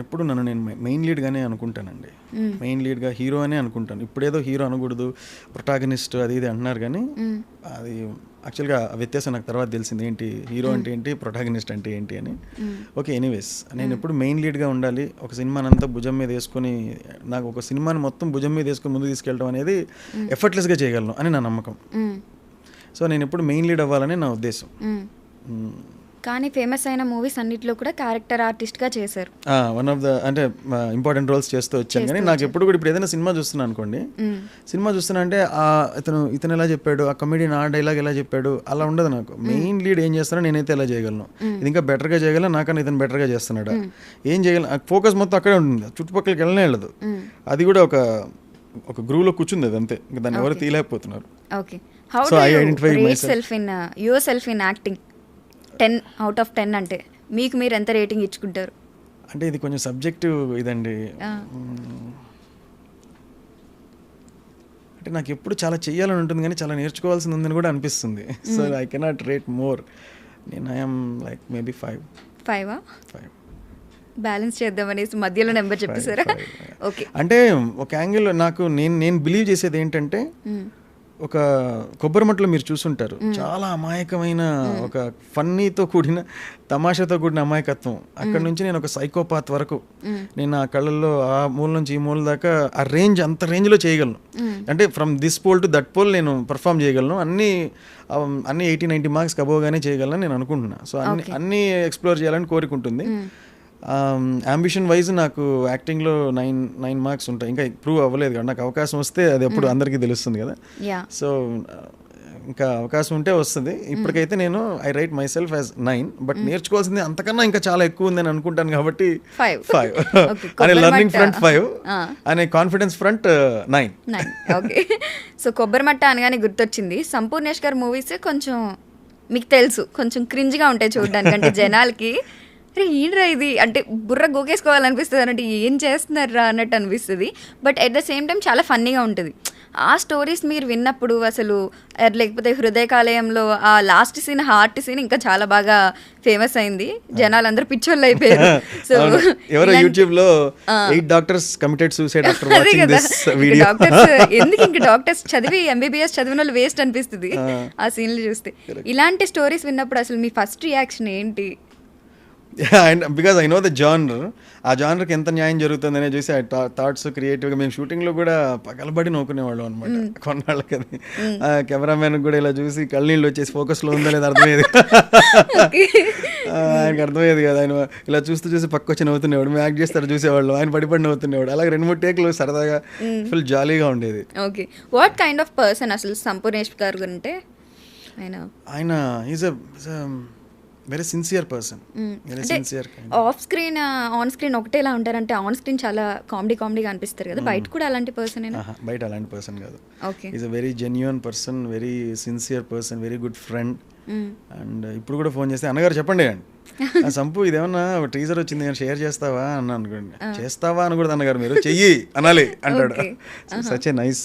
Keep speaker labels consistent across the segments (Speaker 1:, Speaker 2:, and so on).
Speaker 1: ఎప్పుడు నన్ను నేను మెయిన్ లీడ్గానే అనుకుంటానండి. మెయిన్ లీడ్గా హీరో అనే అనుకుంటాను. ఇప్పుడేదో హీరో అనకూడదు, ప్రొటాగనిస్ట్ అది ఇది అంటున్నారు, కానీ అది యాక్చువల్గా వ్యత్యాసం నాకు తర్వాత తెలిసింది. ఏంటి హీరో అంటే ఏంటి, ప్రొటాగనిస్ట్ అంటే ఏంటి అని. ఓకే, ఎనీవేస్ నేను ఎప్పుడు మెయిన్ లీడ్గా ఉండాలి. ఒక సినిమానంతా భుజం మీద వేసుకొని, నాకు ఒక సినిమాని మొత్తం భుజం మీద వేసుకొని ముందుకు తీసుకెళ్ళడం అనేది ఎఫర్ట్లెస్గా చేయగలను అని నా నమ్మకం. సో నేను ఎప్పుడు మెయిన్ లీడ్ అవ్వాలని నా ఉద్దేశం.
Speaker 2: కానీ ఫేమస్ అయిన మూవీస్ అన్నిట్లో కూడా క్యారెక్టర్ ఆర్టిస్ట్గా చేశారు.
Speaker 1: వన్ ఆఫ్ ద అంటే ఇంపార్టెంట్ రోల్స్ చేస్తూ వచ్చాను. కానీ నాకు ఎప్పుడు కూడా ఇప్పుడు ఏదైనా సినిమా చూస్తున్నా అనుకోండి, సినిమా చూస్తున్నా అంటే ఇతను ఎలా చెప్పాడు, ఆ కమెడియన్ ఆ డైలాగ్ ఎలా చెప్పాడు, అలా ఉండదు నాకు. మెయిన్ లీడ్ ఏం చేస్తానో నేనైతే ఎలా చేయగలను, ఇది ఇంకా బెటర్గా చేయగలను, నాకన్నా ఇతను బెటర్గా చేస్తున్నాడా, ఏం చేయగలను, ఫోకస్ మొత్తం అక్కడే ఉంటుంది, చుట్టుపక్కలకి వెళ్ళనే వెళ్ళదు. అది కూడా ఒక గ్రూవ్లో కూర్చుంది, అది అంతే. ఇంకా దాన్ని ఎవరు తీయలేకపోతున్నారు.
Speaker 2: Okay, how do you rate self in your self in acting? 10 out of 10 అంటే మీకు మీరు ఎంత రేటింగ్ ఇచ్చుకుంటారు?
Speaker 1: అంటే ఇది కొంచెం సబ్జెక్టివ్ ఇదండి. అంటే నాకు ఎప్పుడు చాలా చెయ్యాలని ఉంటుంది, కానీ చాలా నేర్చుకోవాల్సింది ఉందని కూడా అనిపిస్తుంది. So I cannot rate more. నేను ఐఎమ్ లైక్ మేబీ 5.
Speaker 2: 5 బ్యాలెన్స్ చేద్దామనేసి మధ్యలో నెంబర్ చెప్పేసారా? ఓకే,
Speaker 1: అంటే ఒక యాంగిల్లో నాకు నేను బిలీవ్ చేసేది ఏంటంటే, ఒక కొబ్బరి మట్టలో మీరు చూసుంటారు, చాలా అమాయకమైన ఒక ఫన్నీతో కూడిన తమాషాతో కూడిన అమాయకత్వం. అక్కడ నుంచి నేను ఒక సైకోపాత్ వరకు నేను ఆ కళ్ళల్లో ఆ మూల నుంచి ఈ మూల దాకా ఆ రేంజ్, అంత రేంజ్లో చేయగలను. అంటే from this pole to that pole నేను పర్ఫామ్ చేయగలను. అన్ని 80-90 మార్క్స్ అబోవ్గానే చేయగలను నేను అనుకుంటున్నా. సో అన్నీ ఎక్స్ప్లోర్ చేయాలని కోరికుంటుంది. అంబిషన్ వైజ్ నాకు యాక్టింగ్లో 9 మార్క్స్ ఉంటాయి. ఇంకా ప్రూవ్ అవ్వలేదు కదా, నాకు అవకాశం వస్తే అది ఎప్పుడు అందరికీ తెలుస్తుంది కదా. సో ఇంకా అవకాశం ఉంటే వస్తుంది. ఇప్పటికైతే నేను I right my self as 9, but నేర్చుకోవాల్సింది అంతకన్నా ఇంకా చాలా ఎక్కువ ఉందని అనుకుంటాను. కాబట్టి 5 అనే లర్నింగ్ ఫ్రంట్ 5 అనే కాన్ఫిడెన్స్ ఫ్రంట్ 9.
Speaker 2: ఓకే, సో కొబ్బరి మట్ట అనగానే గుర్తొచ్చింది, సంపూర్ణేష్ గారి మూవీస్ కొంచెం మీకు తెలుసు కొంచెం క్రింజ్గా ఉంటాయి చూడడానికి. అంటే జనాలకి అరే ఈడ్రా ఇది అంటే బుర్ర గోకేసుకోవాలనిపిస్తుంది, అన్నట్టు ఏం చేస్తున్నారా అన్నట్టు అనిపిస్తుంది. But at the same time చాలా ఫన్నీగా ఉంటుంది. ఆ స్టోరీస్ మీరు విన్నప్పుడు అసలు, లేకపోతే హృదయకాలయంలో ఆ లాస్ట్ సీన్, హార్ట్ సీన్ ఇంకా చాలా బాగా ఫేమస్ అయింది, జనాలందరూ పిచ్చోళ్ళు అయిపోయారు. సో
Speaker 1: ఎవరో యూట్యూబ్ లో 8 doctors committed suicide after watching this video.
Speaker 2: Doctors ఎందుకు ఇంకా డాక్టర్స్ చదివి ఎంబీబీఎస్ చదివిన వాళ్ళు వేస్ట్ అనిపిస్తుంది ఆ సీన్లు చూస్తే. ఇలాంటి స్టోరీస్ విన్నప్పుడు అసలు మీ ఫస్ట్ రియాక్షన్ ఏంటి?
Speaker 1: And because I know the genre, ఆ జానర్కి ఎంత న్యాయం జరుగుతుందనే చూసి ఆ థాట్స్ క్రియేటివ్గా మేము షూటింగ్లో కూడా పగలబడి నవ్వుకునేవాళ్ళం అనమాట. కొన్నాళ్ళకి అది కెమెరామెన్ కూడా ఇలా చూసి కళ్ళనీళ్ళు వచ్చేసి ఫోకస్లో ఉందో లేదా అర్థమయ్యేది, ఆయనకు అర్థమయ్యేది కదా. ఆయన ఇలా చూసి పక్క వచ్చి నవ్వుతునేవాడు, మేము యాక్ట్ చేస్తారు చూసేవాళ్ళు, ఆయన పడిపడి నవ్వుతునేవాడు. అలాగే 2-3 టేక్లు సరదాగా ఫుల్ జాలీగా ఉండేది.
Speaker 2: Okay, what kind of person అసలు సంపూర్ణేష్ గారు అంటే?
Speaker 1: ఆయన is a very sincere person. Very sincere.
Speaker 2: Off screen on screen ఒకటేలా ఉంటారంటే, ఆన్ స్క్రీన్ చాలా కామెడీగా అనిపిస్తారు కదా, బయట కూడా అలాంటి పర్సన్?
Speaker 1: బయట అలాంటి పర్సన్ కాదు.
Speaker 2: Okay,
Speaker 1: is a very genuine person, very sincere person, very good friend. And ఇప్పుడు కూడా ఫోన్ చేస్తే అన్నగారు చెప్పండి అండి, సంపు ఇదేమన్నా టీజర్ వచ్చింది నేను షేర్ చేస్తావా అన్నా అనుకోండి, చేస్తావా అనకూడదు అన్నగారు, మీరు చెయ్యి అనాలి అంటాడు. Such a nice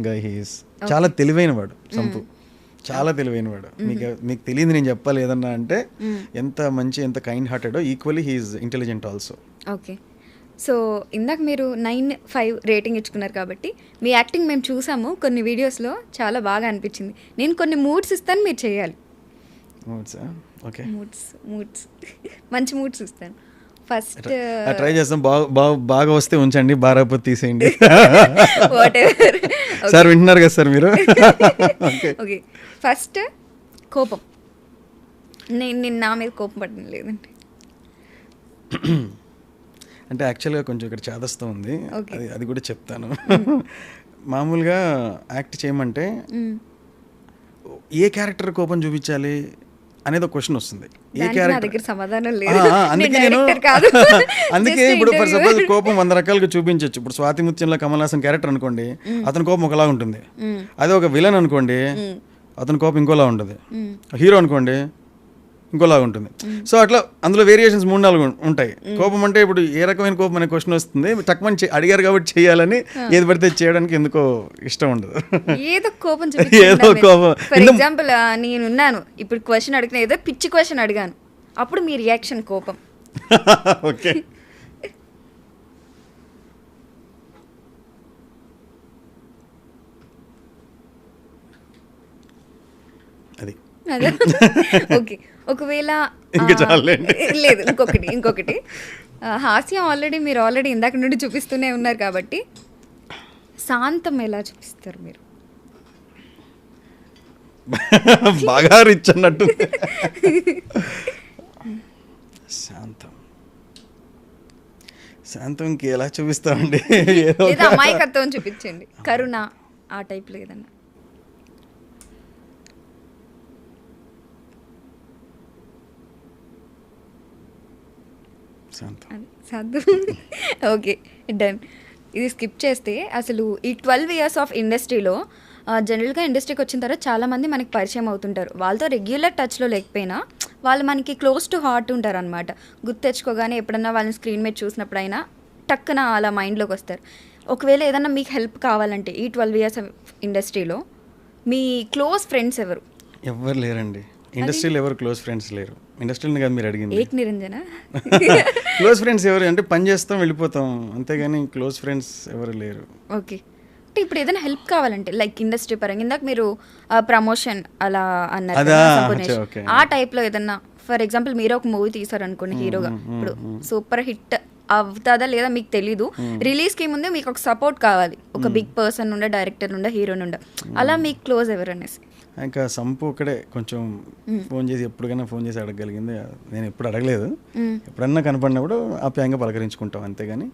Speaker 1: guy he is. చాలా తెలివైన వాడు సంపు, చాలా తెలివైనవాడు. మీకు తెలియదు నేను చెప్పాలి ఏదన్నా అంటే, ఎంత మంచి ఎంత కైండ్ హార్టెడో equally he is intelligent also.
Speaker 2: Okay, so ఇందాక మీరు 9-5 రేటింగ్ ఇచ్చుకున్నారు కాబట్టి మీ యాక్టింగ్ మేము చూసాము కొన్ని వీడియోస్లో, చాలా బాగా అనిపించింది. నేను కొన్ని మూడ్స్ ఇస్తాను, మీరు చేయాలి.
Speaker 1: ఓకే,
Speaker 2: మూడ్స్ మంచి మూడ్స్ ఇస్తాను. ఫస్ట్
Speaker 1: ట్రై చేస్తాం, బాగా వస్తే ఉంచండి, బారాపోతే తీసేయండి. సార్ వింటున్నారు కదా సార్ మీరు?
Speaker 2: ఓకే, ఫస్ట్ కోపం. నేను నా మీద కోపం పడడం లేదండి.
Speaker 1: అంటే యాక్చువల్గా కొంచెం ఇక్కడ చేదస్తం ఉంది, అది కూడా చెప్తాను. మామూలుగా యాక్ట్ చేయమంటే ఏ క్యారెక్టర్ కోపం చూపించాలి అనేది ఒక క్వశ్చన్ వస్తుంది. ఏ క్యారెక్టర్
Speaker 2: సమాధానం లేదు.
Speaker 1: అందుకే ఇప్పుడు ఫర్ సపోజ్ కోపం 100 రకాలుగా చూపించవచ్చు. ఇప్పుడు స్వాతి ముత్యంలో కమల్ హాసన్ క్యారెక్టర్ అనుకోండి, అతని కోపం ఒకలా ఉంటుంది. అదే ఒక విలన్ అనుకోండి, అతని కోపం ఇంకోలా ఉంటుంది. హీరో అనుకోండి, ఇంకోలా ఉంటుంది. సో అట్లా అందులో వేరియేషన్స్ 3-4 ఉంటాయి. కోపం అంటే ఇప్పుడు ఏ రకమైన కోపం అనే క్వశ్చన్ వస్తుంది. తక్కువ అడిగారు కాబట్టి చేయాలని ఏది పడితే చేయడానికి ఎందుకో ఇష్టం ఉండదు.
Speaker 2: ఏదో కోపం
Speaker 1: ఏదో కోపం.
Speaker 2: ఫర్ ఎగ్జాంపుల్ నేనున్నాను, ఇప్పుడు క్వశ్చన్ అడిగిన ఏదో పిచ్చి క్వశ్చన్ అడిగాను, అప్పుడు మీ రియాక్షన్ కోపం.
Speaker 1: ఓకే,
Speaker 2: అదే ఓకే. ఒకవేళ
Speaker 1: ఇంకా చాలండి.
Speaker 2: లేదు ఇంకొకటి హాస్యం మీరు ఆల్రెడీ ఇందాక నుండి చూపిస్తూనే ఉన్నారు కాబట్టి శాంతం ఎలా చూపిస్తారు మీరు?
Speaker 1: బాగా రిచ్ అన్నట్టు. శాంతంకి ఎలా చూపిస్తామండి?
Speaker 2: లేదా అమాయకత్వం చూపించండి, కరుణ ఆ టైప్లో ఏదన్నా. శాంతం ఓకే, డన్. ఇది స్కిప్ చేస్తే అసలు ఈ 12 years ఆఫ్ ఇండస్ట్రీలో జనరల్గా ఇండస్ట్రీకి వచ్చిన తర్వాత చాలామంది మనకి పరిచయం అవుతుంటారు. వాళ్ళతో రెగ్యులర్ టచ్లో లేకపోయినా వాళ్ళు మనకి క్లోజ్ టు హార్ట్ ఉంటారు అనమాట. గుర్తు తెచ్చుకోగానే ఎప్పుడన్నా వాళ్ళని స్క్రీన్ మీద చూసినప్పుడైనా టక్కున అలా మైండ్లోకి వస్తారు. ఒకవేళ ఏదన్నా మీకు హెల్ప్ కావాలంటే ఈ 12 years ఇండస్ట్రీలో మీ క్లోజ్ ఫ్రెండ్స్ ఎవరు?
Speaker 1: ఎవరు లేరండి ఇండస్ట్రీలో. ఎవరు క్లోజ్ ఫ్రెండ్స్ లేరు ఇండస్ట్రీలో కాదు మీరు అడిగింది.
Speaker 2: ఏక్ నిరంజన
Speaker 1: క్లోజ్ ఫ్రెండ్స్ ఎవరు అంటే పని చేస్తాం వెళ్ళిపోతాం అంతేగాని క్లోజ్ ఫ్రెండ్స్ ఎవరు లేరు.
Speaker 2: ఓకే. అంటే ఇప్పుడు ఏదైనా హెల్ప్ కావాలంటే లైక్ ఇండస్ట్రీ పరంగా ఇందాక మీరు ప్రమోషన్ అలా అన్నారు కదా, సంపూర్ణేష్. ఆ టైప్లో ఏదన్నా ఫర్ ఎగ్జాంపుల్ మీరు ఒక మూవీ తీసారనుకోండి హీరోగా, ఇప్పుడు సూపర్ హిట్ అవుతుందా లేదా మీకు తెలీదు, రిలీజ్కి ముందే మీకు ఒక సపోర్ట్ కావాలి, ఒక బిగ్ పర్సన్ నుండే, డైరెక్టర్ నుండే, హీరో నుండే, అలా మీకు క్లోజ్ ఎవరు అనేసి?
Speaker 1: ఇంకా సంపు ఒకడే కొంచెం ఫోన్ చేసి ఎప్పటికైనా ఫోన్ చేసి అడగగలిగింది. నేను ఎప్పుడు అడగలేదు, ఎప్పుడన్నా కనపడినప్పుడు ఆప్యాయంగా పలకరించుకుంటాం అంతేగాని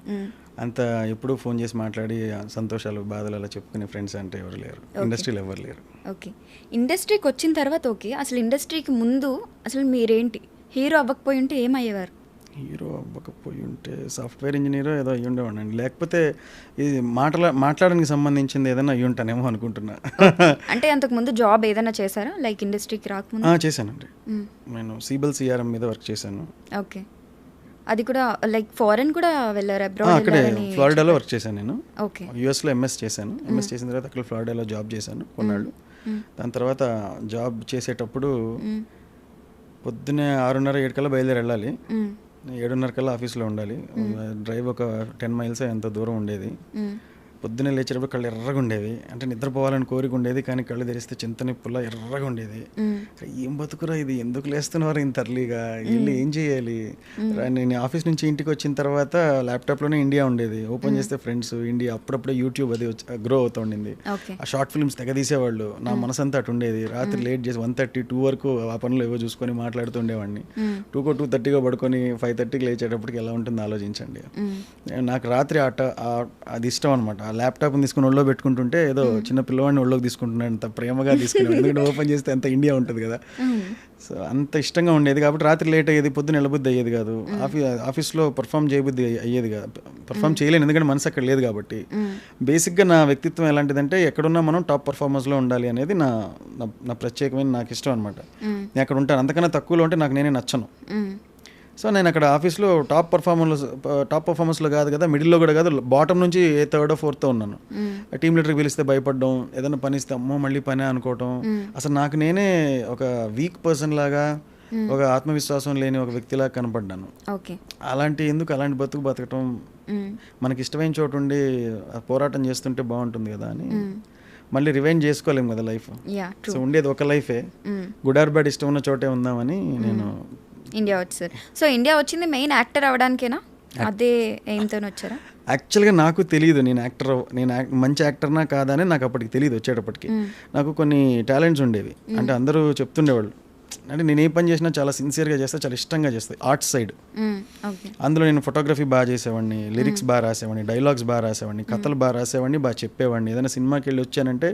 Speaker 1: అంత ఎప్పుడు ఫోన్ చేసి మాట్లాడి సంతోషాలు బాధలు అలా చెప్పుకునే ఫ్రెండ్స్ అంటే ఎవరు లేరు ఇండస్ట్రీలో, ఎవరు లేరు.
Speaker 2: ఓకే. ఇండస్ట్రీకి వచ్చిన తర్వాత ఓకే, అసలు ఇండస్ట్రీకి ముందు అసలు మీరేంటి? హీరో అవ్వకపోయి ఉంటే ఏమయ్యేవారు?
Speaker 1: హీరో అవ్వకపోయి ఉంటే సాఫ్ట్వేర్ ఇంజనీరో ఏదో అయ్యి ఉండేవాడిని, లేకపోతే ఇది మాట్లాడడానికి సంబంధించింది ఏదైనా అయ్యి ఉంటానేమో అనుకుంటున్నా.
Speaker 2: అంటే అంతకుముందు జాబ్ ఏదైనా చేశారా లైక్ ఇండస్ట్రీకి రాకముందు?
Speaker 1: చేశానండి, నేను సిబల్ సిఆర్ఎం మీద వర్క్ చేశాను.
Speaker 2: ఓకే. అది కూడా లైక్ ఫారెన్ కూడా వెళ్ళారు?
Speaker 1: అక్కడే ఫ్లోరిడాలో వర్క్ చేశాను నేను.
Speaker 2: ఓకే.
Speaker 1: యూఎస్లో ఎంఎస్ చేశాను. ఎంఎస్ చేసిన తర్వాత అక్కడ ఫ్లోరిడాలో జాబ్ చేశాను కొన్నాళ్ళు. దాని తర్వాత జాబ్ చేసేటప్పుడు పొద్దున్నే 6:30-7 కల్లా బయలుదేరి వెళ్ళాలి, 7:30 కల్లా ఆఫీస్లో ఉండాలి. డ్రైవ్ ఒక 10 miles ఎంత దూరం ఉండేది. పొద్దున్నే లేచేటప్పుడు కళ్ళు ఎర్రగా ఉండేవి, అంటే నిద్రపోవాలని కోరిక ఉండేది కానీ కళ్ళు తెరిస్తే చింతనిప్పులా ఎర్రగా ఉండేది. ఏం బతుకురా ఇది, ఎందుకు లేస్తున్నారు ఇంత అర్లీగా, వెళ్ళి ఏం చేయాలి? నేను ఆఫీస్ నుంచి ఇంటికి వచ్చిన తర్వాత ల్యాప్టాప్లోనే ఇండియా ఉండేది, ఓపెన్ చేస్తే ఫ్రెండ్స్ ఇండియా, అప్పుడప్పుడే యూట్యూబ్ అది గ్రో అవుతుండింది. ఆ షార్ట్ ఫిల్మ్స్ తెగ తీసేవాళ్ళు, నా మనసంతా అటు ఉండేది. రాత్రి లేట్ చేసి 1:30-2 వరకు ఆ పనులు ఏవో చూసుకొని మాట్లాడుతూ ఉండేవాడిని. 2:30 పడుకొని 5:30 లేచేటప్పటికి ఎలా ఉంటుందో ఆలోచించండి. నాకు రాత్రి అది ఇష్టం అనమాట. ల్యాప్టాప్ తీసుకుని ఒళ్ళో పెట్టుకుంటుంటే ఏదో చిన్న పిల్లవాడిని ఒళ్ళోకి తీసుకుంటున్నాడు, అంత ప్రేమగా తీసుకున్నాడు, ఎందుకంటే ఓపెన్ చేస్తే అంత ఇండియా ఉంటుంది కదా. సో అంత ఇష్టంగా ఉండేది కాబట్టి రాత్రి లేట్ అయ్యేది, పొద్దున్న నిలబుద్ధి అయ్యేది కాదు, ఆఫీస్లో పర్ఫామ్ చేయబుద్ధి అయ్యేది కాదు, పర్ఫామ్ చేయలేను ఎందుకంటే మనసు అక్కడ లేదు కాబట్టి. బేసిక్గా నా వ్యక్తిత్వం ఎలాంటిదంటే ఎక్కడున్నా మనం టాప్ పర్ఫార్మర్స్లో ఉండాలి అనేది నా ప్రత్యేకమైన నాకు ఇష్టం అనమాట. నేను అక్కడ ఉంటాను, అంతకన్నా తక్కువలో ఉంటే నాకు నేనే నచ్చను. సో నేను అక్కడ ఆఫీస్లో టాప్ పర్ఫార్మెన్స్లో కాదు కదా, మిడిల్లో కూడా కాదు, బాటమ్ నుంచి 3rd or 4th ఉన్నాను. టీమ్ లీడర్కి పిలిస్తే భయపడడం, ఏదైనా పని ఇస్తే అమ్మో మళ్ళీ పనే అనుకోవటం, అసలు నాకు నేనే ఒక వీక్ పర్సన్ లాగా, ఒక ఆత్మవిశ్వాసం లేని ఒక వ్యక్తిలాగా కనపడ్డాను. అలాంటి బతకటం, మనకి ఇష్టమైన చోటు ఉండి పోరాటం చేస్తుంటే బాగుంటుంది కదా అని మళ్ళీ రివైండ్ చేసుకోలేము కదా లైఫ్. సో ఉండేది ఒక లైఫే, గుడ్ ఆర్ బ్యాడ్ ఇష్టం ఉన్న చోటే ఉందామని నేను
Speaker 2: ఇండియా వచ్చారు. సో ఇండియా వచ్చింది మెయిన్ యాక్టర్ అవ్వడానికేనా? అదే ఎయిమ్తో వచ్చారా?
Speaker 1: యాక్చువల్గా నాకు తెలియదు నేను మంచి యాక్టర్నా కాదా అని నాకు అప్పటికి తెలియదు. వచ్చేటప్పటికి నాకు కొన్ని టాలెంట్స్ ఉండేవి, అంటే అందరూ చెప్తుండేవాళ్ళు, అంటే నేను ఏ పని చేసినా చాలా సిన్సియర్గా చేస్తా, చాలా ఇష్టంగా చేస్తాను. ఆర్ట్ సైడ్, అందులో నేను ఫోటోగ్రఫీ బాగా చేసేవాడిని, లిరిక్స్ బాగా రాసేవాడిని, డైలాగ్స్ బాగా రాసేవాడిని, కథలు బాగా రాసేవాడిని, బాగా చెప్పేవాడిని. ఏదైనా సినిమాకి వెళ్ళి వచ్చానంటే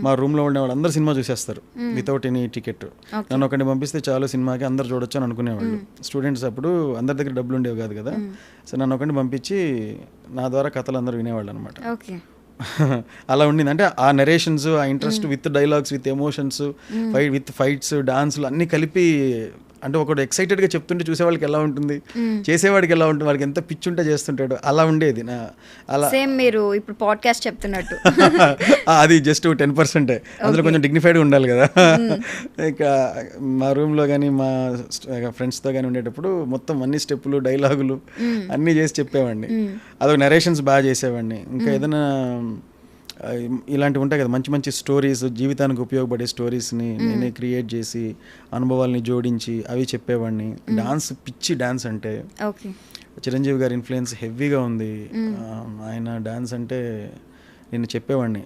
Speaker 1: మా రూమ్లో ఉండే వాళ్ళు అందరూ సినిమా చూసేస్తారు వితౌట్ ఎనీ టికెట్. నన్ను ఒకటి పంపిస్తే చాలు సినిమాకి అందరు చూడొచ్చు అని అనుకునేవాళ్ళు. స్టూడెంట్స్ అప్పుడు అందరి దగ్గర డబ్బులు ఉండేవి కాదు కదా, సో నన్ను ఒకటి పంపించి నా ద్వారా కథలు అందరూ వినేవాళ్ళు అనమాట. అలా ఉండింది. అంటే ఆ నరేషన్స్, ఆ interest with dialogues, with emotions, with fights, డాన్స్లు అన్నీ కలిపి, అంటే ఒకటి ఎక్సైటెడ్గా చెప్తుంటే చూసేవాళ్ళకి ఎలా ఉంటుంది, చేసేవాడికి ఎలా ఉంటుంది, వాడికి ఎంత పిచ్చి ఉంటే చేస్తుంటాడు, అలా ఉండేది. అలా
Speaker 2: సేమ్ మీరు ఇప్పుడు పాడ్కాస్ట్ చెప్తున్నట్టు
Speaker 1: అది జస్ట్ 10%, అందులో కొంచెం డిగ్నిఫైడ్గా ఉండాలి కదా. ఇక మా రూమ్లో కానీ మా ఫ్రెండ్స్తో కానీ ఉండేటప్పుడు మొత్తం అన్ని స్టెప్పులు, డైలాగులు అన్నీ చేసి చెప్పేవాడిని. అదొక నరేషన్స్ బాగా చేసేవాడిని. ఇంకా ఏదైనా ఇలాంటివి ఉంటాయి కదా మంచి మంచి స్టోరీస్, జీవితానికి ఉపయోగపడే స్టోరీస్ని నేనే క్రియేట్ చేసి అనుభవాల్ని జోడించి అవి చెప్పేవాడిని. డాన్స్ పిచ్చి డాన్స్ అంటే చిరంజీవి గారి ఇన్ఫ్లుయెన్స్ హెవీగా ఉంది. ఆయన డాన్స్ అంటే నేను చెప్పేవాడిని,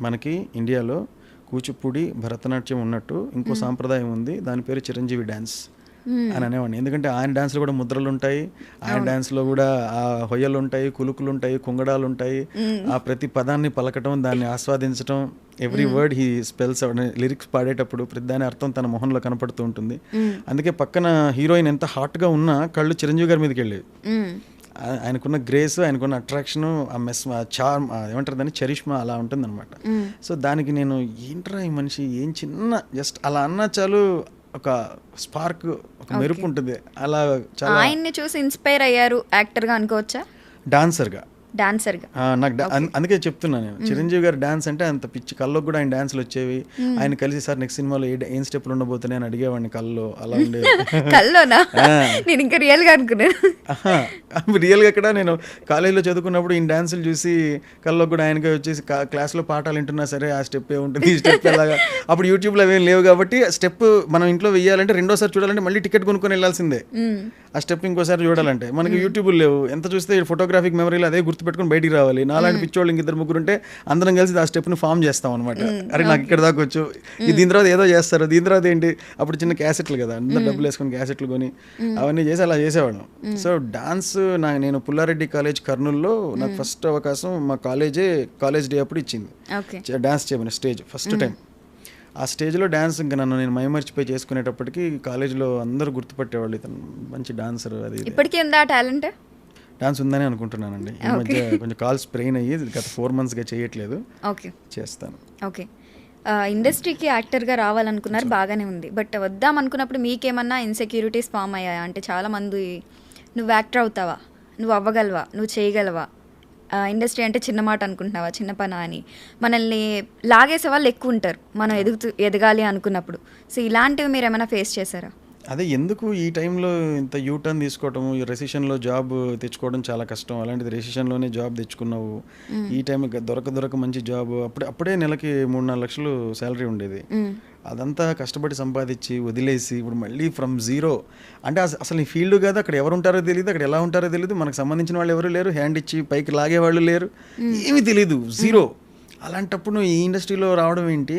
Speaker 1: మనకి ఇండియాలో కూచిపూడి భరతనాట్యం ఉన్నట్టు ఇంకో సాంప్రదాయం ఉంది, దాని పేరు చిరంజీవి డ్యాన్స్ అని అనేవాడిని. ఎందుకంటే ఆయన డాన్స్లో కూడా ముద్రలు ఉంటాయి, ఆయన డాన్స్లో కూడా ఆ హొయ్యలు ఉంటాయి, కులుకులు ఉంటాయి, కుంగడాలు ఉంటాయి. ఆ ప్రతి పదాన్ని పలకటం, దాన్ని ఆస్వాదించడం, every word he spells lyrics పాడేటప్పుడు ప్రతి దాని అర్థం తన మొహంలో కనపడుతూ ఉంటుంది. అందుకే పక్కన హీరోయిన్ ఎంత హాట్గా ఉన్నా కళ్ళు చిరంజీవి గారి మీదకి వెళ్ళేవి. ఆయనకున్న గ్రేస్, ఆయనకున్న అట్రాక్షన్, ఆ మెస్, ఆ చార్మ్, ఏమంటారు దాన్ని, చరిష్మా అలా ఉంటుంది అనమాట. సో దానికి నేను ఏంట్రా ఈ మనిషి ఏం చిన్న జస్ట్ అలా అన్నా చాలు ఒక స్పార్క్, ఒక మెరుపు ఉంటుంది. అలా చాలా
Speaker 2: ఆయన్ని చూసి ఇన్స్పైర్ అయ్యారు యాక్టర్గా అనుకోవచ్చా?
Speaker 1: డాన్సర్గా
Speaker 2: డాన్సర్గా
Speaker 1: నాకు అందుకే చెప్తున్నాను నేను, చిరంజీవి గారి డాన్స్ అంటే అంత పిచ్చి. కళ్ళకు కూడా ఆయన డాన్స్లు వచ్చేవి. ఆయన కలిసి సార్ నెక్స్ట్ సినిమాలో ఏం స్టెప్లు ఉండబోతున్నాయి అని అడిగేవాడిని కల్లో, అలా ఉండేవి.
Speaker 2: కల్లోనా? నేను ఇంకా రియల్గా అనుకున్నాను.
Speaker 1: రియల్గా ఇక్కడ నేను కాలేజీలో చదువుకున్నప్పుడు ఈయన డాన్సులు చూసి కల్లో కూడా ఆయనకి వచ్చేసి క్లాస్లో పాఠాలు వింటున్నా సరే ఆ స్టెప్ ఏముంటుంది, ఈ స్టెప్ ఎలాగా. అప్పుడు యూట్యూబ్లో అవేం లేవు కాబట్టి స్టెప్ మనం ఇంట్లో వెయ్యాలంటే రెండోసారి చూడాలంటే మళ్ళీ టికెట్ కొనుక్కొని వెళ్ళాల్సిందే. ఆ స్టెప్ ఇంకోసారి చూడాలంటే మనకి యూట్యూబ్ లేవు. ఎంత చూస్తే ఫోటోగ్రాఫిక్ మెమరీలో అదే గుర్తుపెట్టుకుని బయటికి రావాలి. నాలాంటి పిచ్చోళ్ళు ఇంక 2-3 ఉంటే అందరం కలిసి ఆ స్టెప్ని ఫామ్ చేస్తాం అనమాట. అరే నాకు ఇక్కడ దాకా వచ్చు, దీని తర్వాత ఏదో చేస్తారు, దీని తర్వాత ఏంటి, అప్పుడు చిన్న క్యాసెట్లు కదా, అందరూ డబ్బులు వేసుకొని క్యాసెట్లు కొని అవన్నీ చేసి అలా చేసేవాళ్ళం. సో డాన్స్ నేను పుల్లారెడ్డి కాలేజ్ కర్నూలులో నాకు ఫస్ట్ అవకాశం మా కాలేజ్ డే అప్పుడు ఇచ్చింది డాన్స్ చేయమని, స్టేజ్ ఫస్ట్ టైం. ఆ స్టేజ్లో డ్యాన్స్ ఇంకా నేను మైమర్చిపోయి చేసుకునేటప్పటికి కాలేజ్లో అందరూ గుర్తుపట్టేవాళ్ళు, ఇతను మంచి డాన్సర్. అది
Speaker 2: ఇప్పటికీ ఉందా టాలెంట్?
Speaker 1: డాన్స్ ఉందని అనుకుంటున్నానండి. ఈ మధ్య కొంచెం కాల్ స్ప్రెయిన్ అయ్యి గత 4 monthsగా చేయట్లేదు, చేస్తాను.
Speaker 2: ఓకే, ఇండస్ట్రీకి యాక్టర్గా రావాలనుకున్నారు, బాగానే ఉంది. బట్ వద్దాం అనుకున్నప్పుడు మీకేమన్నా ఇన్సెక్యూరిటీస్ ఫామ్ అయ్యాయా? అంటే చాలామంది నువ్వు యాక్టర్ అవుతావా, నువ్వు అవ్వగలవా, నువ్వు చేయగలవా, ఇండస్ట్రీ అంటే చిన్న మాట అనుకుంటున్నావా, చిన్న పని అని మనల్ని లాగేసే వాళ్ళు ఎక్కువ ఉంటారు మనం ఎదగాలి అనుకున్నప్పుడు. సో ఇలాంటివి మీరు ఏమైనా ఫేస్ చేశారా?
Speaker 1: అదే ఎందుకు ఈ టైంలో ఇంత యూటర్న్ తీసుకోవటం, ఈ రెసిషన్లో జాబ్ తెచ్చుకోవడం చాలా కష్టం. అలాంటిది రెసిషన్లోనే జాబ్ తెచ్చుకున్నావు, ఈ టైం దొరక మంచి జాబ్, అప్పుడే నెలకి 3-4 లక్షలు శాలరీ ఉండేది. అదంతా కష్టపడి సంపాదించి వదిలేసి ఇప్పుడు మళ్ళీ ఫ్రమ్ జీరో అంటే అసలు ఈ ఫీల్డ్ కాదు, అక్కడ ఎవరు ఉంటారో తెలియదు, అక్కడ ఎలా ఉంటారో తెలియదు, మనకు సంబంధించిన వాళ్ళు ఎవరు లేరు, హ్యాండ్ ఇచ్చి పైకి లాగేవాళ్ళు లేరు, ఏమీ తెలీదు, జీరో. అలాంటప్పుడు నువ్వు ఈ ఇండస్ట్రీలో రావడం ఏంటి,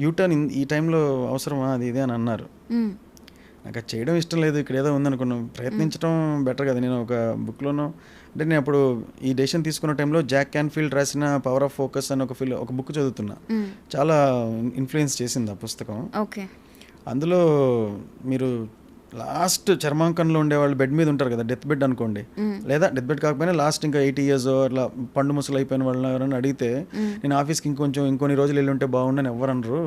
Speaker 1: యూటర్న్ ఈ టైంలో అవసరమా, అది ఇదే అని అన్నారు. నాకు అది చేయడం ఇష్టం లేదు, ఇక్కడ ఏదో ఉందనుకున్నాం, ప్రయత్నించడం బెటర్ కదా. నేను ఒక బుక్లోనో అంటే నేను అప్పుడు ఈ డెసిషన్ తీసుకున్న టైంలో జాక్ క్యాన్ఫీల్డ్ రాసిన పవర్ ఆఫ్ ఫోకస్ అని ఒక బుక్ చదువుతున్నా, చాలా ఇన్ఫ్లుయెన్స్ చేసింది ఆ పుస్తకం. అందులో మీరు లాస్ట్ చర్మాంకంలో ఉండేవాళ్ళు బెడ్ మీద ఉంటారు కదా, డెత్ బెడ్ అనుకోండి, లేదా డెత్ బెడ్ కాకపోయినా లాస్ట్ ఇంకా 80 years అట్లా పండు ముసలు అయిపోయిన వాళ్ళని ఎవరైనా అడిగితే నేను ఆఫీస్కి ఇంకొన్ని రోజులు వెళ్ళి ఉంటే బాగుండని ఎవరు అనరు.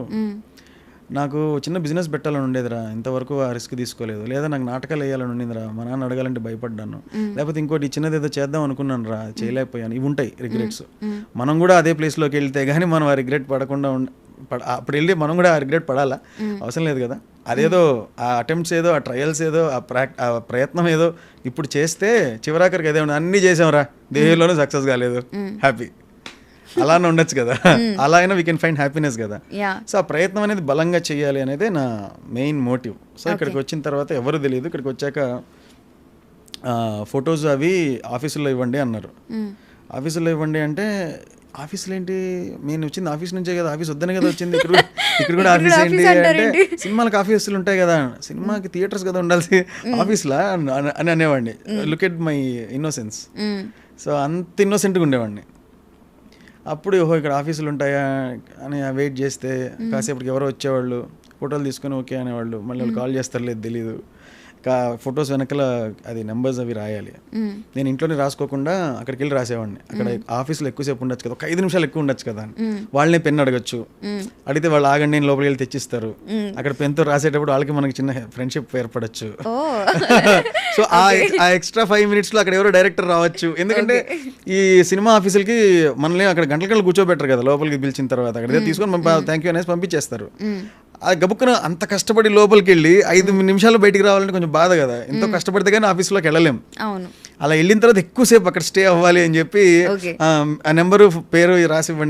Speaker 1: నాకు చిన్న బిజినెస్ పెట్టాలని ఉండేదిరా, ఇంతవరకు ఆ రిస్క్ తీసుకోలేదు, లేదా నాకు నాటకాలు వేయాలని ఉండేదిరా, మా నాన్న అడగాలంటే భయపడ్డాను, లేకపోతే ఇంకోటి చిన్నది ఏదో చేద్దాం అనుకున్నాను రా, చేయలేకపోయాను, ఇవి ఉంటాయి రిగ్రెట్స్. మనం కూడా అదే ప్లేస్లోకి వెళ్తే కానీ మనం ఆ రిగ్రెట్ పడకుండా అప్పుడు వెళ్ళి మనం కూడా ఆ రిగ్రెట్ పడాలా, అవసరం లేదు కదా. అదేదో ఆ అటెంప్ట్స్ ఏదో, ఆ ట్రయల్స్ ఏదో, ఆ ప్రయత్నం ఏదో ఇప్పుడు చేస్తే చివరాఖరికి అదే అన్నీ చేసాంరా, దేహంలోనూ సక్సెస్ కాలేదు, హ్యాపీ, అలానే ఉండొచ్చు కదా, అలా అయినా వీ కెన్ ఫైండ్ హ్యాపీనెస్ కదా. సో ఆ ప్రయత్నం అనేది బలంగా చేయాలి అనేది నా మెయిన్ మోటివ్. సో ఇక్కడికి వచ్చిన తర్వాత ఎవరు తెలియదు, ఇక్కడికి వచ్చాక ఫొటోస్ అవి ఆఫీసుల్లో ఇవ్వండి అన్నారు. ఆఫీసుల్లో ఇవ్వండి అంటే ఆఫీసులు ఏంటి, నేను వచ్చింది ఆఫీస్ నుంచే కదా, ఆఫీస్ వద్దనే కదా వచ్చింది, ఇక్కడ కూడా ఆఫీస్ ఏంటి అంటే సినిమాలకు ఆఫీసులు ఉంటాయి కదా, సినిమాకి థియేటర్స్ కదా ఉండాల్సి, ఆఫీస్లా అని అనేవాడిని. Look at my innocence. So అంత ఇన్నోసెంట్గా ఉండేవాడిని. అప్పుడు ఓహో ఇక్కడ ఆఫీసులు ఉంటాయా అని వెయిట్ చేస్తే కాసేపటికి ఎవరో వచ్చేవాళ్ళు, ఫోటోలు తీసుకొని ఓకే అనేవాళ్ళు, మళ్ళీ వాళ్ళు కాల్ చేస్తారు లేదు తెలీదు. ఫొటోస్ వెనకాల అది నెంబర్స్ అవి రాయాలి. నేను ఇంట్లోనే రాసుకోకుండా అక్కడికి వెళ్ళి రాసేవాడిని. అక్కడ ఆఫీస్లో ఎక్కువసేపు ఉండొచ్చు కదా, ఒక 5 నిమిషాలు ఎక్కువ ఉండొచ్చు కదా అని వాళ్ళనే పెన్ అడగచ్చు, అడిగితే వాళ్ళు ఆగండి నేను లోపలికి వెళ్ళి తెచ్చిస్తారు. అక్కడ పెన్తో రాసేటప్పుడు వాళ్ళకి మనకి చిన్న ఫ్రెండ్షిప్ ఏర్పడచ్చు. సో ఆ ఎక్స్ట్రా 5 minutes అక్కడ ఎవరో డైరెక్టర్ రావచ్చు. ఎందుకంటే ఈ సినిమా ఆఫీసులకి మనల్ని అక్కడ గంటల కూర్చోబెట్టరు కదా, లోపలికి పిలిచిన తర్వాత అక్కడ తీసుకొని థ్యాంక్ యూ అనేసి పంపించేస్తారు. ఆ గబుక్కున అంత కష్టపడి లోపలికి వెళ్ళి 5 నిమిషాలు బయటికి రావాలంటే కొంచెం బాధ కదా, ఎంతో కష్టపడితే కానీ ఆఫీస్లోకి వెళ్ళలేం.
Speaker 2: అవును.
Speaker 1: అలా వెళ్ళిన తర్వాత ఎక్కువసేపు అక్కడ స్టే అవ్వాలి అని చెప్పి
Speaker 2: ఓకే.
Speaker 1: ఆ నెంబరు పేరు రాసి ఇవ్వండి